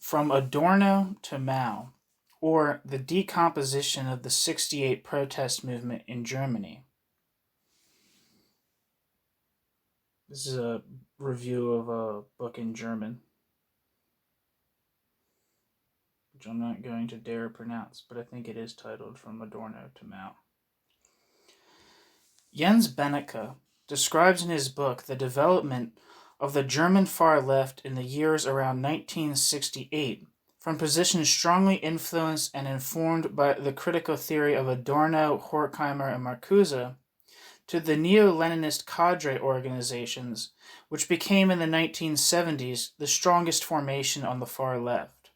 From Adorno to Mao, or the decomposition of the 68 protest movement in Germany. This is a review of a book in German, which I'm not going to dare pronounce, but I think it is titled From Adorno to Mao. Jens Benecke describes in his book the development of the German far left in the years around 1968 from positions strongly influenced and informed by the critical theory of Adorno, Horkheimer, and Marcuse, to the neo-Leninist cadre organizations, which became in the 1970s the strongest formation on the far left.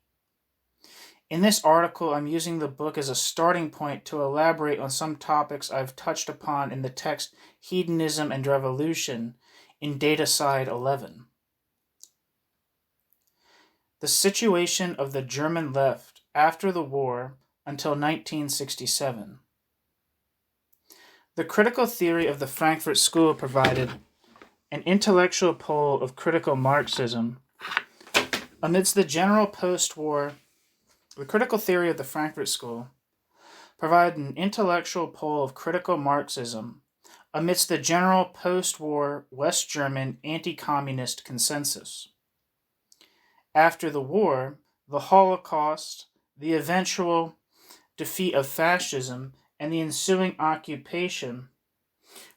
In this article, I'm using the book as a starting point to elaborate on some topics I've touched upon in the text Hedonism and Revolution in Data Side 11. The situation of the German left after the war until 1967. The critical theory of the Frankfurt School provided an intellectual pole of critical Marxism amidst the general post-war. The critical theory of the Frankfurt School provided an intellectual pole of critical Marxism amidst the general post-war West German anti-communist consensus. After the war, the Holocaust, the eventual defeat of fascism, and the ensuing occupation,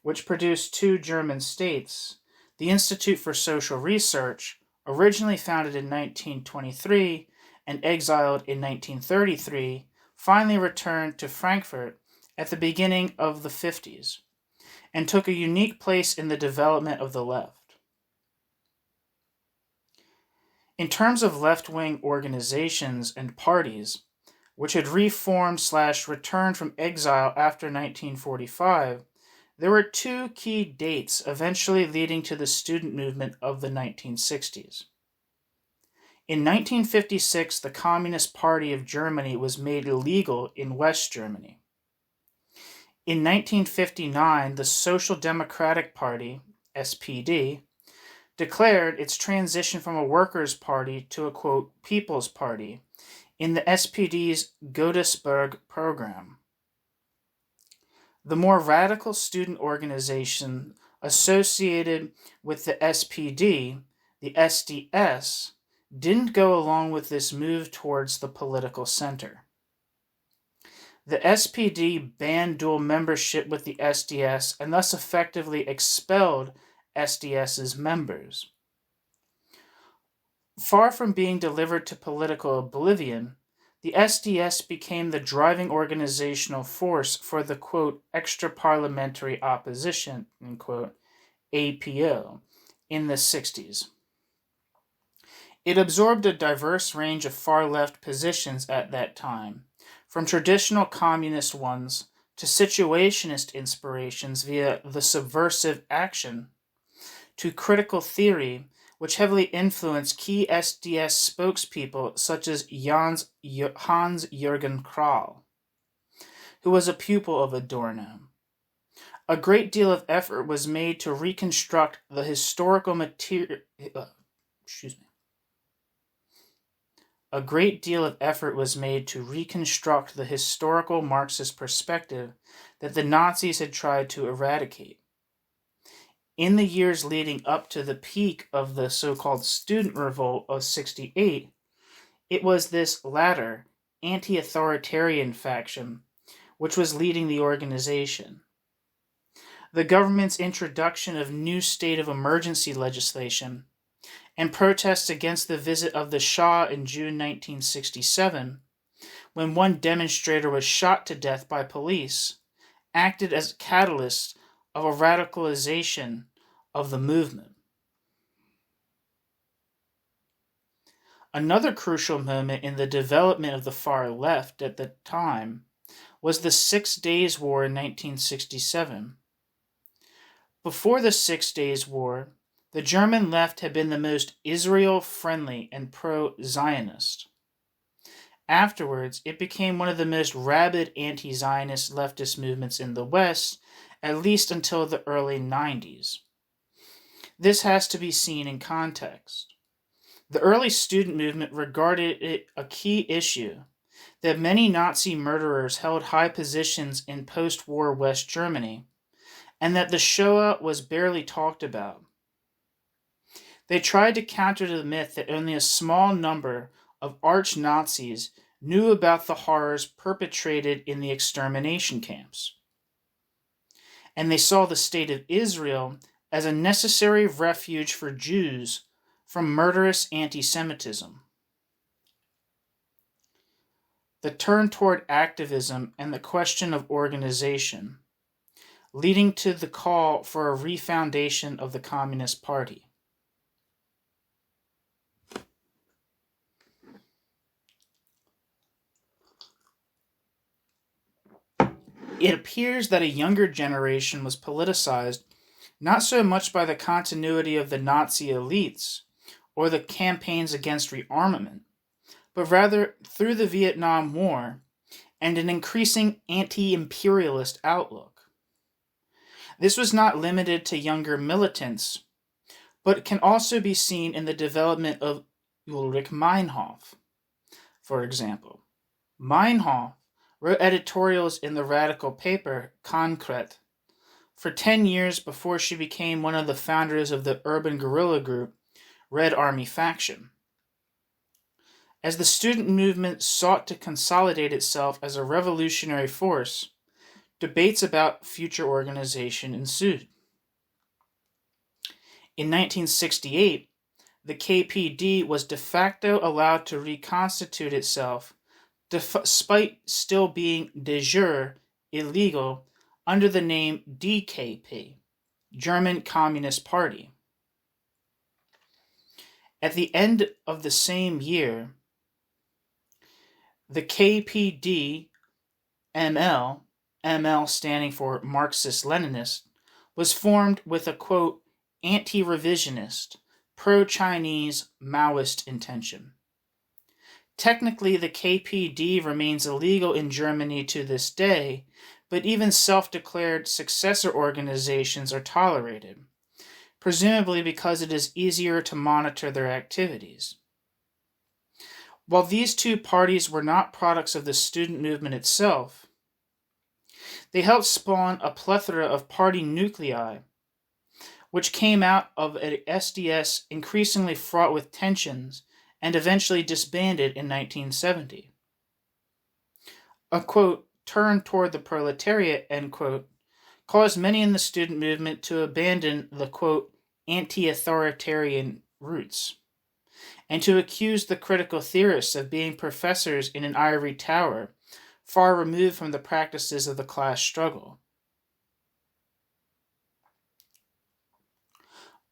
which produced two German states, the Institute for Social Research, originally founded in 1923 and exiled in 1933, finally returned to Frankfurt at the beginning of the 50s and took a unique place in the development of the left. In terms of left-wing organizations and parties, which had reformed/returned from exile after 1945, there were two key dates eventually leading to the student movement of the 1960s. In 1956, the Communist Party of Germany was made illegal in West Germany. In 1959, the Social Democratic Party, SPD, declared its transition from a workers' party to a, quote, people's party in the SPD's Godesberg program. The more radical student organization associated with the SPD, the SDS, didn't go along with this move towards the political center. The SPD banned dual membership with the SDS and thus effectively expelled SDS's members. Far from being delivered to political oblivion, the SDS became the driving organizational force for the, quote, extra-parliamentary opposition, unquote, APO, in the 60s. It absorbed a diverse range of far-left positions at that time, from traditional communist ones to situationist inspirations via the subversive action, to critical theory, which heavily influenced key SDS spokespeople such as Hans-Jürgen Krahl, who was a pupil of Adorno. A great deal of effort was made to reconstruct the historical material. A great deal of effort was made to reconstruct the historical Marxist perspective that the Nazis had tried to eradicate. In the years leading up to the peak of the so-called student revolt of 68, it was this latter, anti-authoritarian faction which was leading the organization. The government's introduction of new state of emergency legislation and protests against the visit of the Shah in June 1967, when one demonstrator was shot to death by police, acted as a catalyst of a radicalization of the movement. Another crucial moment in the development of the far left at the time was the 6 Days War in 1967. Before the 6 Days War, the German left had been the most Israel-friendly and pro-Zionist. Afterwards, it became one of the most rabid anti-Zionist leftist movements in the West, at least until the early 90s. This has to be seen in context. The early student movement regarded it a key issue that many Nazi murderers held high positions in post-war West Germany, and that the Shoah was barely talked about. They tried to counter the myth that only a small number of arch-Nazis knew about the horrors perpetrated in the extermination camps. And they saw the state of Israel as a necessary refuge for Jews from murderous anti-Semitism. The turn toward activism and the question of organization, leading to the call for a refoundation of the Communist Party. It appears that a younger generation was politicized not so much by the continuity of the Nazi elites or the campaigns against rearmament, but rather through the Vietnam War and an increasing anti-imperialist outlook. This was not limited to younger militants, but can also be seen in the development of Ulrich Meinhof. For example, Meinhof wrote editorials in the radical paper Konkret for 10 years before she became one of the founders of the urban guerrilla group Red Army Faction. As the student movement sought to consolidate itself as a revolutionary force, debates about future organization ensued. In 1968, the KPD was de facto allowed to reconstitute itself despite still being de jure illegal under the name DKP, German Communist Party. At the end of the same year, the KPD ML standing for Marxist-Leninist, was formed with a, quote, anti-revisionist, pro-Chinese Maoist intention. Technically, the KPD remains illegal in Germany to this day, but even self-declared successor organizations are tolerated, presumably because it is easier to monitor their activities. While these two parties were not products of the student movement itself, they helped spawn a plethora of party nuclei, which came out of an SDS increasingly fraught with tensions and eventually disbanded in 1970. A, quote, turn toward the proletariat, end quote, caused many in the student movement to abandon the, quote, anti-authoritarian roots, and to accuse the critical theorists of being professors in an ivory tower, far removed from the practices of the class struggle.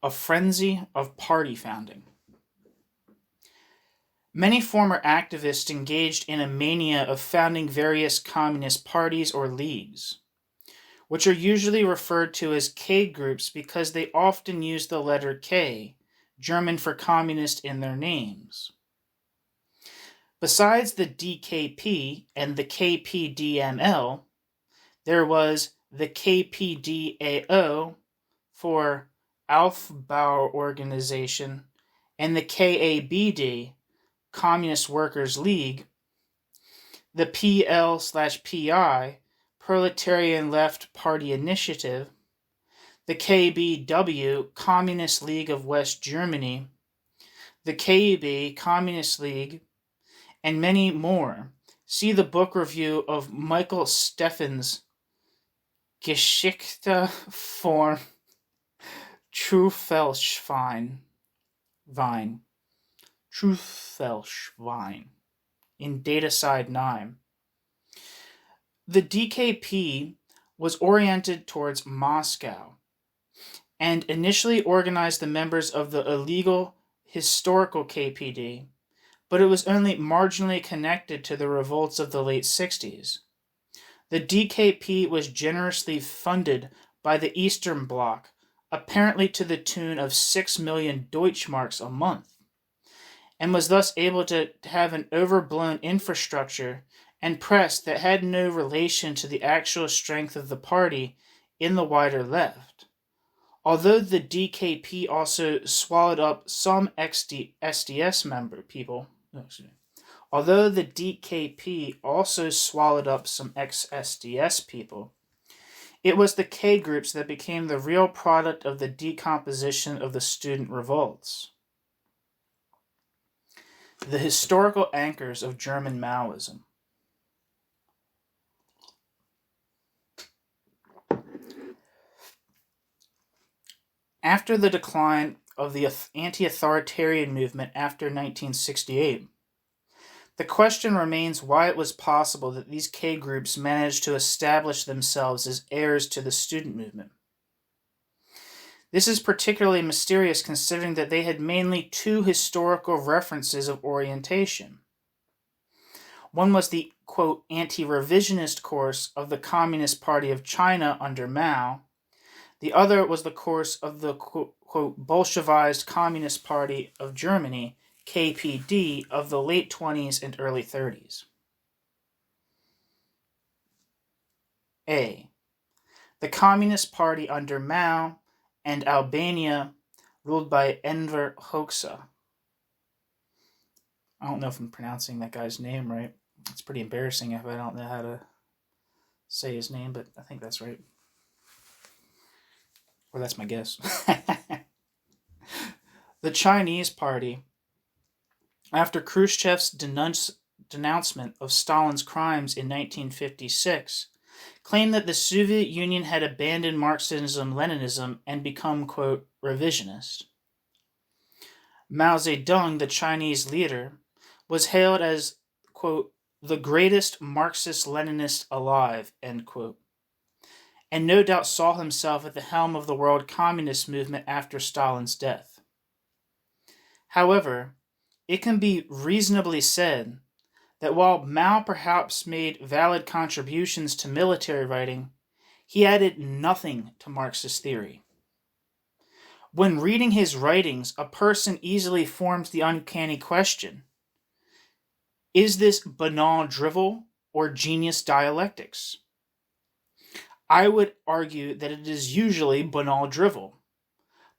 A frenzy of party founding. Many former activists engaged in a mania of founding various communist parties or leagues, which are usually referred to as K groups because they often use the letter K, German for communist, in their names. Besides the DKP and the KPDML, there was the KPDAO for Aufbau Organization and the KABD, Communist Workers' League, the PL/PI, Proletarian Left Party Initiative, the KBW, Communist League of West Germany, the KB, Communist League, and many more. See the book review of Michael Steffens' Geschichte von Trüffelschwein in Dataside 9. The DKP was oriented towards Moscow and initially organized the members of the illegal historical KPD, but it was only marginally connected to the revolts of the late 60s. The DKP was generously funded by the Eastern Bloc, apparently to the tune of 6 million Deutschmarks a month, and was thus able to have an overblown infrastructure and press that had no relation to the actual strength of the party in the wider left, Although the DKP also swallowed up some SDS member people, although the DKP also swallowed up some ex-SDS people, it was the K groups that became the real product of the decomposition of the student revolts. The historical anchors of German Maoism. After the decline of the anti-authoritarian movement after 1968, the question remains why it was possible that these K groups managed to establish themselves as heirs to the student movement. This is particularly mysterious considering that they had mainly two historical references of orientation. One was the, quote, anti-revisionist course of the Communist Party of China under Mao. The other was the course of the, quote, Bolshevized Communist Party of Germany, KPD, of the late 20s and early 30s. A. The Communist Party under Mao and Albania, ruled by Enver Hoxha. I don't know if I'm pronouncing that guy's name right. It's pretty embarrassing if I don't know how to say his name, but I think that's right. Or that's my guess. The Chinese Party, after Khrushchev's denouncement of Stalin's crimes in 1956, claimed that the Soviet Union had abandoned Marxism-Leninism and become, quote, revisionist. Mao Zedong, the Chinese leader, was hailed as, quote, the greatest Marxist-Leninist alive, end quote, and no doubt saw himself at the helm of the world communist movement after Stalin's death. However, it can be reasonably said that while Mao perhaps made valid contributions to military writing, he added nothing to Marxist theory. When reading his writings, a person easily forms the uncanny question, is this banal drivel or genius dialectics? I would argue that it is usually banal drivel,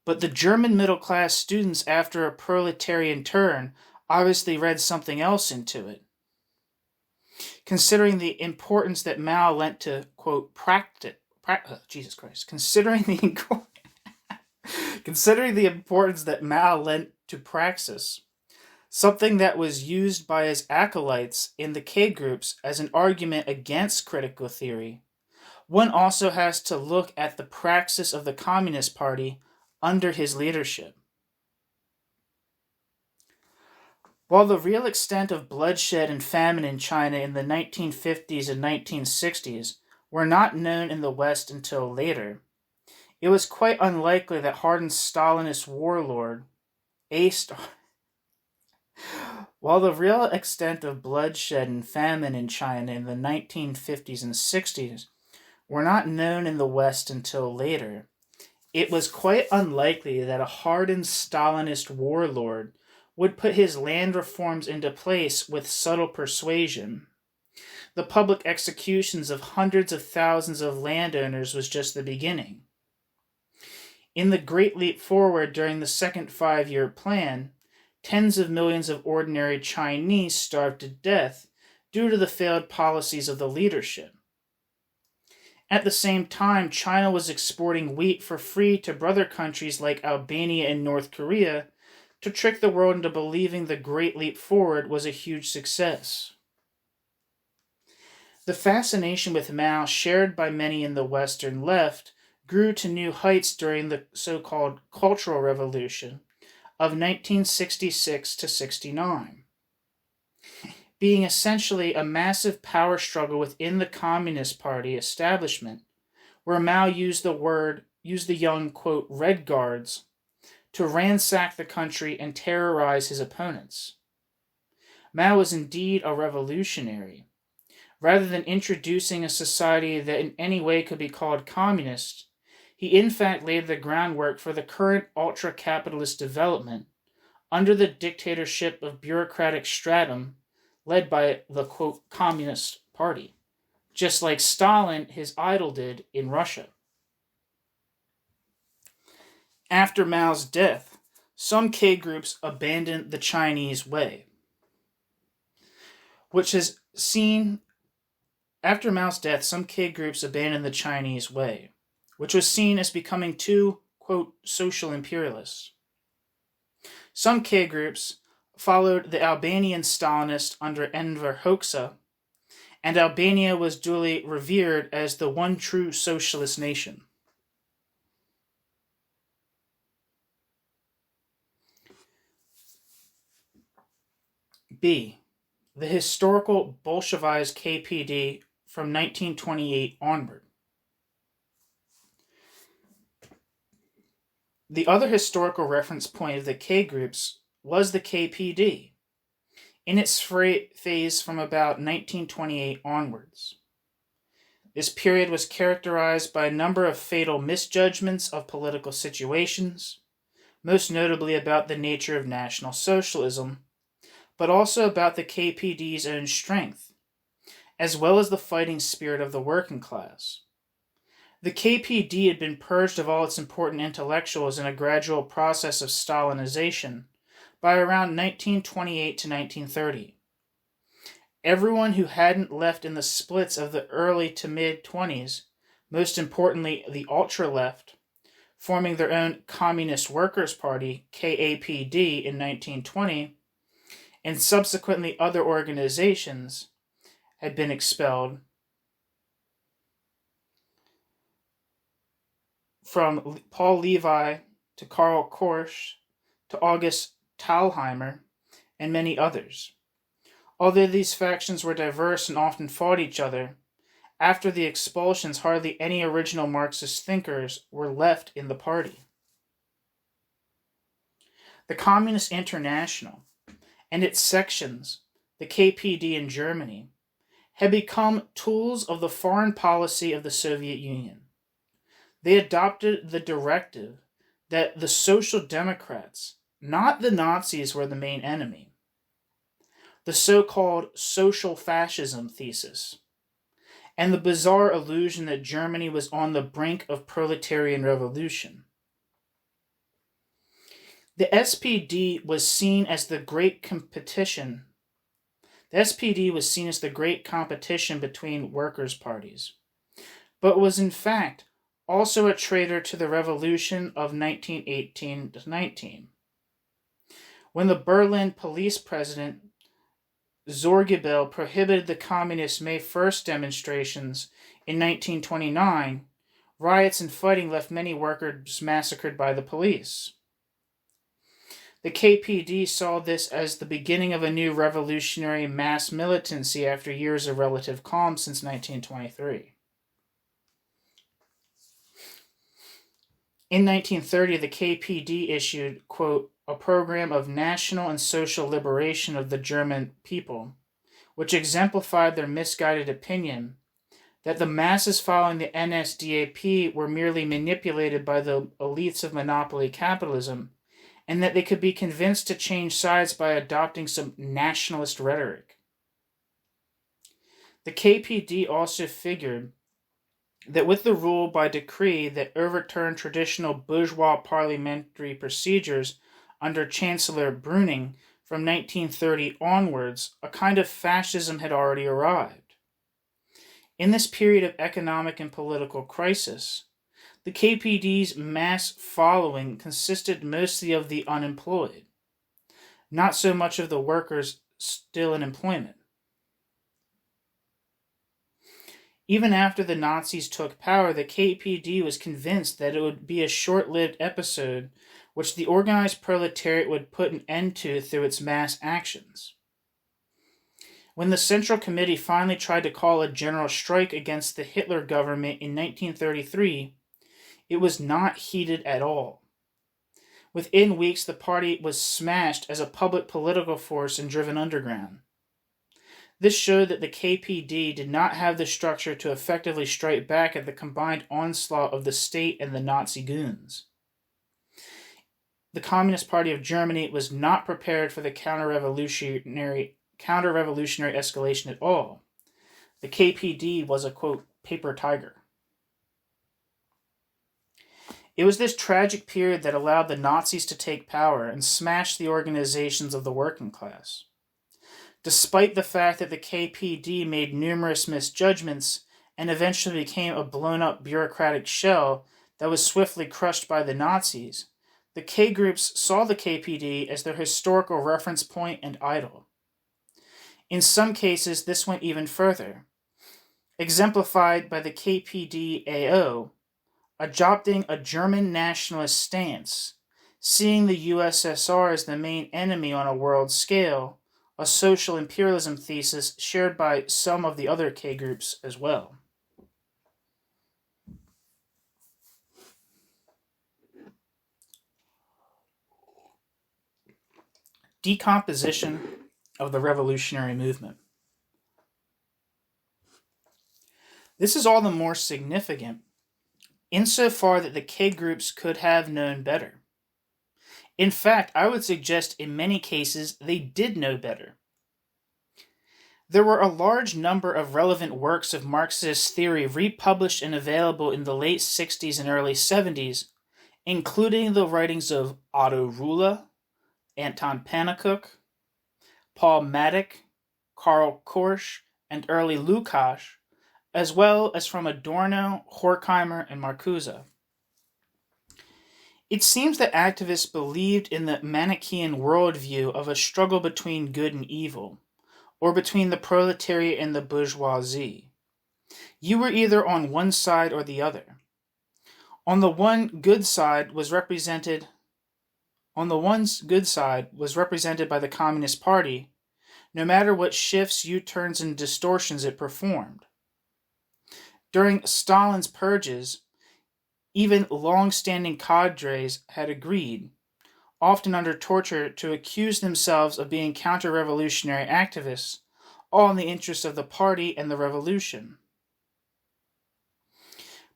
but the German middle-class students after a proletarian turn obviously read something else into it. Considering the importance that Mao lent to, quote, considering the importance that Mao lent to praxis, something that was used by his acolytes in the K groups as an argument against critical theory, one also has to look at the praxis of the Communist Party under his leadership. While the real extent of bloodshed and famine in China in the 1950s and 1960s were not known in the West until later, it was quite unlikely that hardened Stalinist warlord While the real extent of bloodshed and famine in China in the 1950s and 60s were not known in the West until later, it was quite unlikely that a hardened Stalinist warlord would put his land reforms into place with subtle persuasion. The public executions of hundreds of thousands of landowners was just the beginning. In the Great Leap Forward during the second 5-year plan, tens of millions of ordinary Chinese starved to death due to the failed policies of the leadership. At the same time, China was exporting wheat for free to brother countries like Albania and North Korea to trick the world into believing the Great Leap Forward was a huge success. The fascination with Mao, shared by many in the Western left, grew to new heights during the so-called Cultural Revolution of 1966 to 69, being essentially a massive power struggle within the Communist Party establishment, where Mao used the young, quote, Red Guards to ransack the country and terrorize his opponents. Mao was indeed a revolutionary. Rather than introducing a society that in any way could be called communist, he in fact laid the groundwork for the current ultra-capitalist development under the dictatorship of bureaucratic stratum led by the, quote, Communist Party, just like Stalin, his idol, did in Russia. After Mao's death, some K groups abandoned the Chinese way, which has seen After Mao's death, some K groups abandoned the Chinese way, which was seen as becoming too, quote, social imperialist. Some K groups followed the Albanian Stalinists under Enver Hoxha, and Albania was duly revered as the one true socialist nation. B. The historical Bolshevized KPD from 1928 onward. The other historical reference point of the K groups was the KPD, in its phase from about 1928 onwards. This period was characterized by a number of fatal misjudgments of political situations, most notably about the nature of National Socialism, but also about the KPD's own strength, as well as the fighting spirit of the working class. The KPD had been purged of all its important intellectuals in a gradual process of Stalinization by around 1928 to 1930. Everyone who hadn't left in the splits of the early to mid-20s, most importantly the ultra-left, forming their own Communist Workers' Party, KAPD, in 1920, and subsequently other organizations, had been expelled, from Paul Levi to Karl Korsch to August Thalheimer and many others. Although these factions were diverse and often fought each other, after the expulsions hardly any original Marxist thinkers were left in the party. The Communist International and its sections, the KPD in Germany, had become tools of the foreign policy of the Soviet Union. They adopted the directive that the Social Democrats, not the Nazis, were the main enemy. The so-called social fascism thesis, and the bizarre illusion that Germany was on the brink of proletarian revolution. The SPD was seen as the great competition. The SPD was seen as the great competition between workers' parties, but was in fact also a traitor to the revolution of 1918-19. When the Berlin police president Zorgebel prohibited the communist May 1st demonstrations in 1929, riots and fighting left many workers massacred by the police. The KPD saw this as the beginning of a new revolutionary mass militancy after years of relative calm since 1923. In 1930, the KPD issued, quote, a program of national and social liberation of the German people, which exemplified their misguided opinion that the masses following the NSDAP were merely manipulated by the elites of monopoly capitalism, and that they could be convinced to change sides by adopting some nationalist rhetoric. The KPD also figured that with the rule by decree that overturned traditional bourgeois parliamentary procedures under Chancellor Brüning from 1930 onwards, a kind of fascism had already arrived. In this period of economic and political crisis, the KPD's mass following consisted mostly of the unemployed, not so much of the workers still in employment. Even after the Nazis took power, the KPD was convinced that it would be a short-lived episode which the organized proletariat would put an end to through its mass actions. When the Central Committee finally tried to call a general strike against the Hitler government in 1933, it was not heeded at all. Within weeks, the party was smashed as a public political force and driven underground. This showed that the KPD did not have the structure to effectively strike back at the combined onslaught of the state and the Nazi goons. The Communist Party of Germany was not prepared for the counter-revolutionary escalation at all. The KPD was a, quote, paper tiger. It was this tragic period that allowed the Nazis to take power and smash the organizations of the working class. Despite the fact that the KPD made numerous misjudgments and eventually became a blown-up bureaucratic shell that was swiftly crushed by the Nazis, the K groups saw the KPD as their historical reference point and idol. In some cases, this went even further, exemplified by the KPD-AO, adopting a German nationalist stance, seeing the USSR as the main enemy on a world scale, a social imperialism thesis shared by some of the other K groups as well. Decomposition of the revolutionary movement. This is all the more significant insofar that the K groups could have known better. In fact, I would suggest in many cases they did know better. There were a large number of relevant works of Marxist theory republished and available in the late 60s and early 70s, including the writings of Otto Ruhle, Anton Pannekoek, Paul Maddock, Karl Korsch, and early Lukács, as well as from Adorno, Horkheimer, and Marcuse. It seems that activists believed in the Manichaean worldview of a struggle between good and evil, or between the proletariat and the bourgeoisie. You were either on one side or the other. On the one good side was represented by the Communist Party, no matter what shifts, U-turns, and distortions it performed. During Stalin's purges, even long-standing cadres had agreed, often under torture, to accuse themselves of being counter-revolutionary activists, all in the interest of the party and the revolution.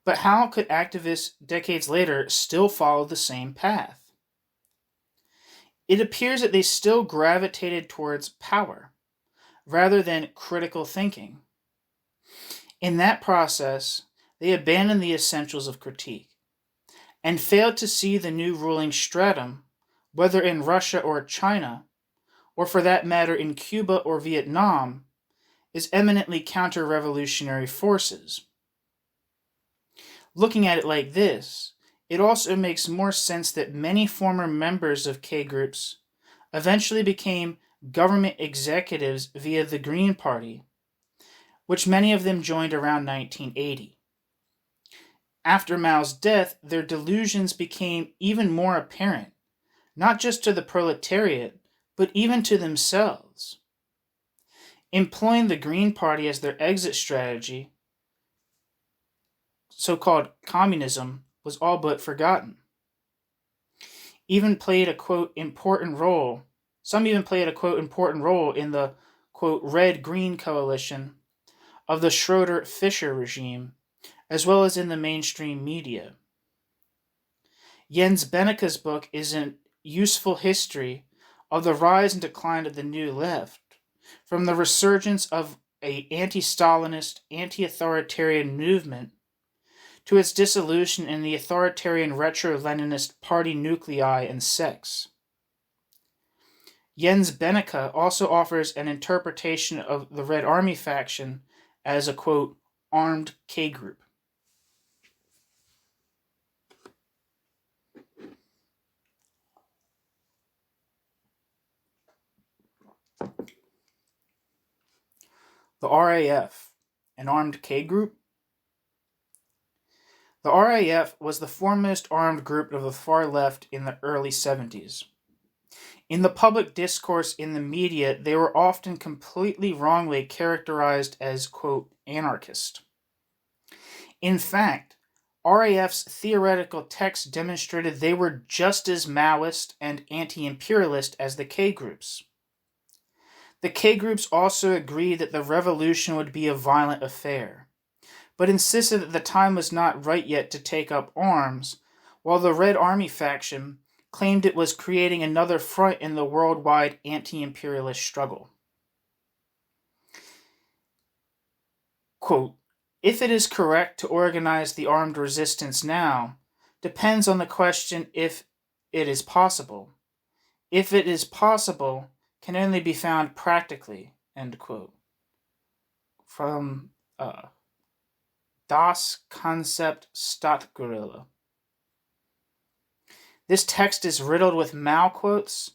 But how could activists decades later still follow the same path? It appears that they still gravitated towards power, rather than critical thinking. In that process, they abandoned the essentials of critique, and failed to see the new ruling stratum, whether in Russia or China, or for that matter in Cuba or Vietnam, as eminently counter-revolutionary forces. Looking at it like this, it also makes more sense that many former members of K groups eventually became government executives via the Green Party, which many of them joined around 1980. After Mao's death, their delusions became even more apparent, not just to the proletariat, but even to themselves. Employing the Green Party as their exit strategy, so-called communism, was all but forgotten. Some even played a quote important role in the quote red-green coalition of the Schroeder-Fischer regime, as well as in the mainstream media. Jens Benneke's book is a useful history of the rise and decline of the New Left, from the resurgence of an anti-Stalinist, anti-authoritarian movement to its dissolution in the authoritarian retro-Leninist party nuclei and sects. Jens Benneke also offers an interpretation of the Red Army faction as a, quote, armed K group. The RAF, an armed K group? The RAF was the foremost armed group of the far left in the early 70s. In the public discourse in the media, they were often completely wrongly characterized as, quote, anarchist. In fact, RAF's theoretical text demonstrated they were just as Maoist and anti-imperialist as the K groups. The K groups also agreed that the revolution would be a violent affair, but insisted that the time was not right yet to take up arms, while the Red Army faction claimed it was creating another front in the worldwide anti-imperialist struggle. Quote, if it is correct to organize the armed resistance now, depends on the question if it is possible. If it is possible, can only be found practically, end quote. From Das Konzept Stadtguerilla. This text is riddled with malquotes,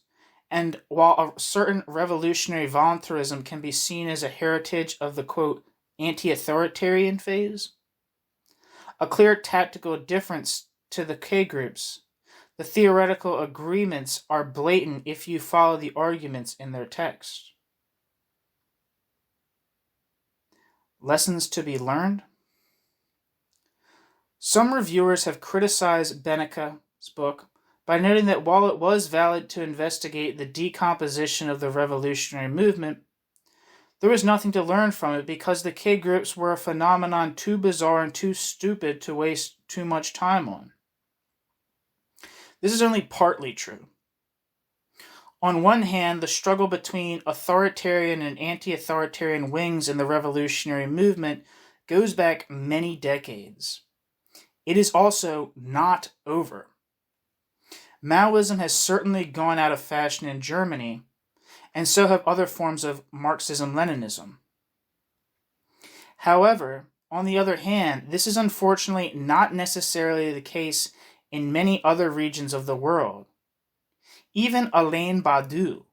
and while a certain revolutionary voluntarism can be seen as a heritage of the, quote, anti-authoritarian phase, a clear tactical difference to the K groups, the theoretical agreements are blatant if you follow the arguments in their text. Lessons to be learned? Some reviewers have criticized Benecke's book by noting that while it was valid to investigate the decomposition of the revolutionary movement, there was nothing to learn from it because the K groups were a phenomenon too bizarre and too stupid to waste too much time on. This is only partly true. On one hand, the struggle between authoritarian and anti-authoritarian wings in the revolutionary movement goes back many decades. It is also not over. Maoism has certainly gone out of fashion in Germany, and so have other forms of Marxism-Leninism. However, on the other hand, this is unfortunately not necessarily the case in many other regions of the world. Even Alain Badiou,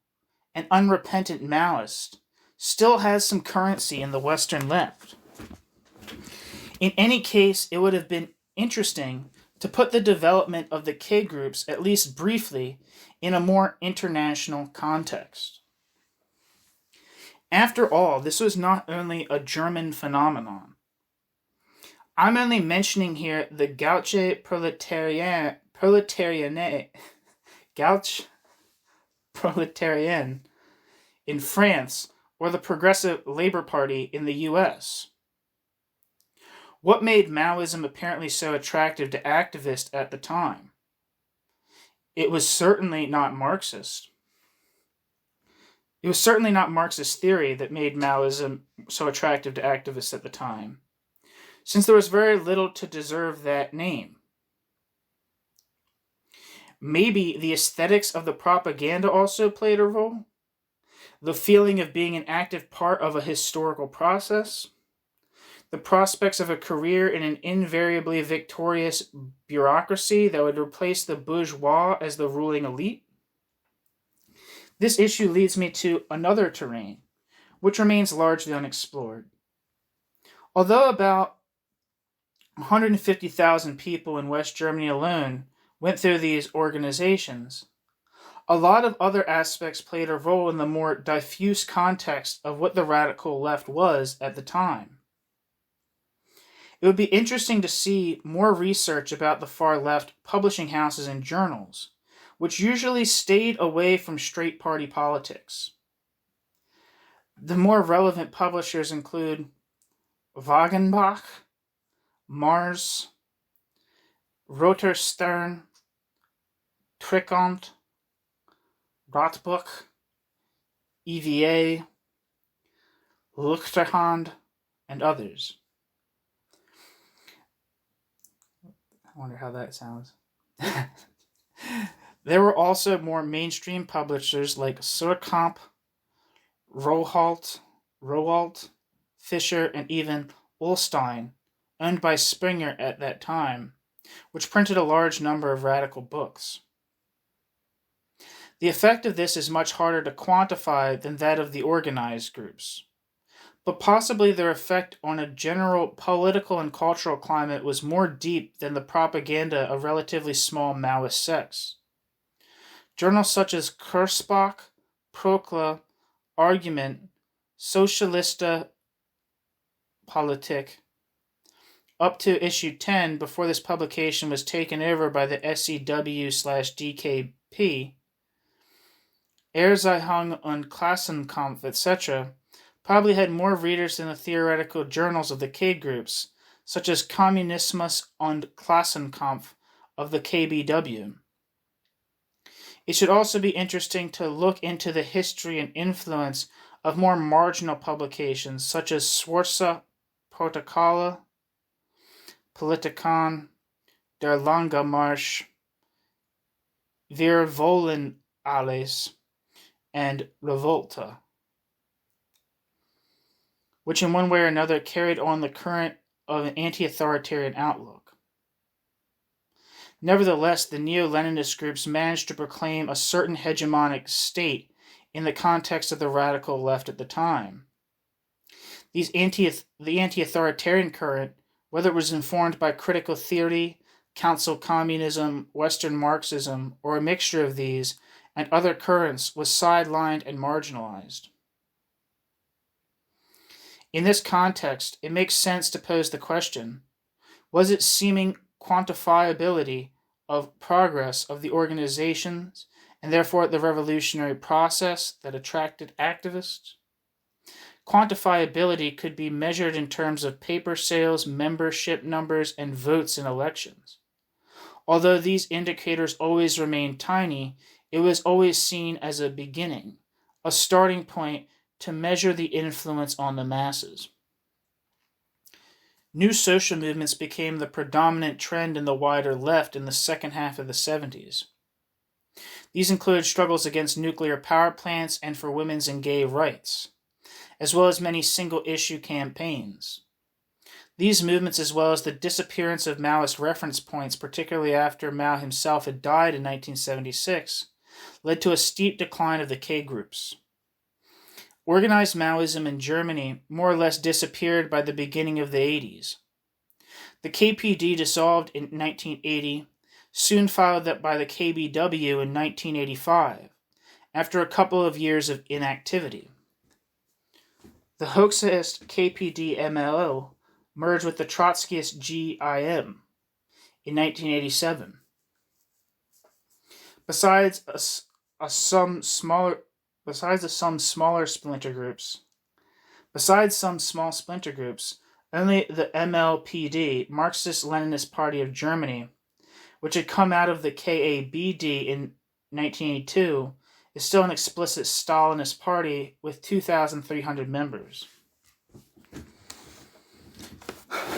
an unrepentant Maoist, still has some currency in the Western left. In any case, it would have been interesting to put the development of the K groups, at least briefly, in a more international context. After all, this was not only a German phenomenon. I'm only mentioning here the Gauche Proletarienne in France, or the Progressive Labor Party in the US. What made Maoism apparently so attractive to activists at the time? It was certainly not Marxist. It was certainly not Marxist theory that made Maoism so attractive to activists at the time, since there was very little to deserve that name. Maybe the aesthetics of the propaganda also played a role? The feeling of being an active part of a historical process? The prospects of a career in an invariably victorious bureaucracy that would replace the bourgeois as the ruling elite? This issue leads me to another terrain, which remains largely unexplored. Although about 150,000 people in West Germany alone went through these organizations, a lot of other aspects played a role in the more diffuse context of what the radical left was at the time. It would be interesting to see more research about the far left publishing houses and journals, which usually stayed away from straight party politics. The more relevant publishers include Wagenbach, Mars, Roter Stern, Trikont, Rotbuch, EVA, Luchterhand, and others. I wonder how that sounds. There were also more mainstream publishers like Suhrkamp, Rohalt, Fischer, and even Ullstein, owned by Springer at that time, which printed a large number of radical books. The effect of this is much harder to quantify than that of the organized groups, but possibly their effect on a general political and cultural climate was more deep than the propaganda of relatively small Maoist sects. Journals such as Kurzbach, Prokla, Argument, Socialista Politik, up to issue 10, before this publication was taken over by the SEW/DKP, Erziehung und Klassenkampf, etc., probably had more readers than the theoretical journals of the K groups, such as Kommunismus und Klassenkampf of the KBW. It should also be interesting to look into the history and influence of more marginal publications such as Sforza Protocolla, Politikon, der Lange Marsch, Wir wollen alles, and Revolta, which in one way or another carried on the current of an anti-authoritarian outlook. Nevertheless, the neo-Leninist groups managed to proclaim a certain hegemonic state in the context of the radical left at the time. The anti-authoritarian current, whether it was informed by critical theory, council communism, Western Marxism, or a mixture of these and other currents, was sidelined and marginalized. In this context, it makes sense to pose the question, was it seeming quantifiability of progress of the organizations and therefore the revolutionary process that attracted activists? Quantifiability could be measured in terms of paper sales, membership numbers, and votes in elections. Although these indicators always remain tiny, it was always seen as a beginning, a starting point to measure the influence on the masses. New social movements became the predominant trend in the wider left in the second half of the 70s. These included struggles against nuclear power plants and for women's and gay rights, as well as many single-issue campaigns. These movements, as well as the disappearance of Maoist reference points, particularly after Mao himself had died in 1976, led to a steep decline of the K groups. Organized Maoism in Germany more or less disappeared by the beginning of the 80s. The KPD dissolved in 1980, soon followed by the KBW in 1985, after a couple of years of inactivity. The Hoxhaist KPD-MLO merged with the Trotskyist GIM in 1987. Besides some small splinter groups, only the MLPD, Marxist-Leninist Party of Germany, which had come out of the KABD in 1982, is still an explicit Stalinist party with 2,300 members.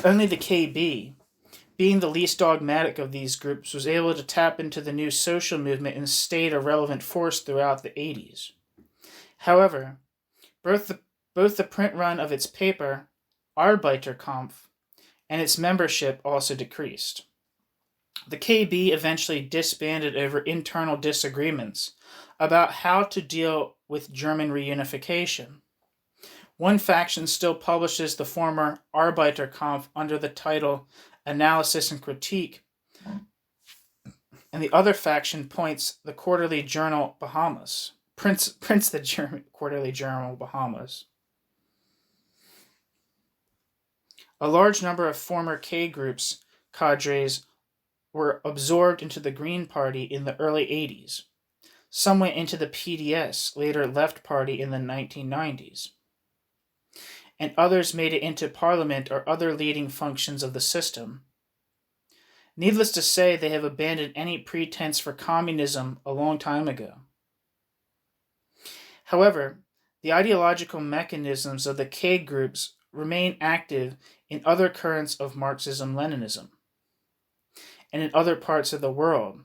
Only the KB, being the least dogmatic of these groups, was able to tap into the new social movement and stayed a relevant force throughout the 80s. However, both the print run of its paper, Arbeiterkampf, and its membership also decreased. The KB eventually disbanded over internal disagreements about how to deal with German reunification. One faction still publishes the former Arbeiterkampf under the title Analysis and Critique, and the other faction prints the quarterly journal Bahamas. Quarterly journal Bahamas. A large number of former K groups cadres were absorbed into the Green Party in the early 80s. Some went into the PDS, later Left Party, in the 1990s. And others made it into parliament or other leading functions of the system. Needless to say, they have abandoned any pretense for communism a long time ago. However, the ideological mechanisms of the K groups remain active in other currents of Marxism-Leninism and in other parts of the world.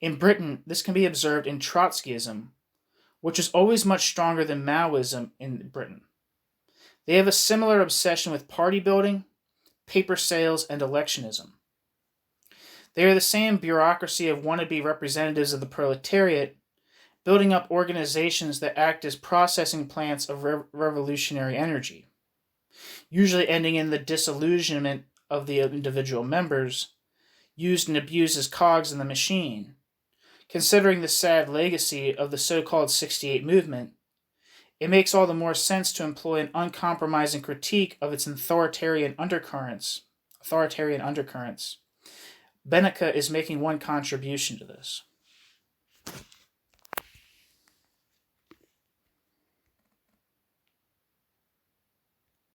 In Britain, this can be observed in Trotskyism, which is always much stronger than Maoism in Britain. They have a similar obsession with party building, paper sales, and electionism. They are the same bureaucracy of wannabe representatives of the proletariat, building up organizations that act as processing plants of revolutionary energy, usually ending in the disillusionment of the individual members, used and abused as cogs in the machine. Considering the sad legacy of the so-called 68 movement, it makes all the more sense to employ an uncompromising critique of its authoritarian undercurrents. Benecke is making one contribution to this.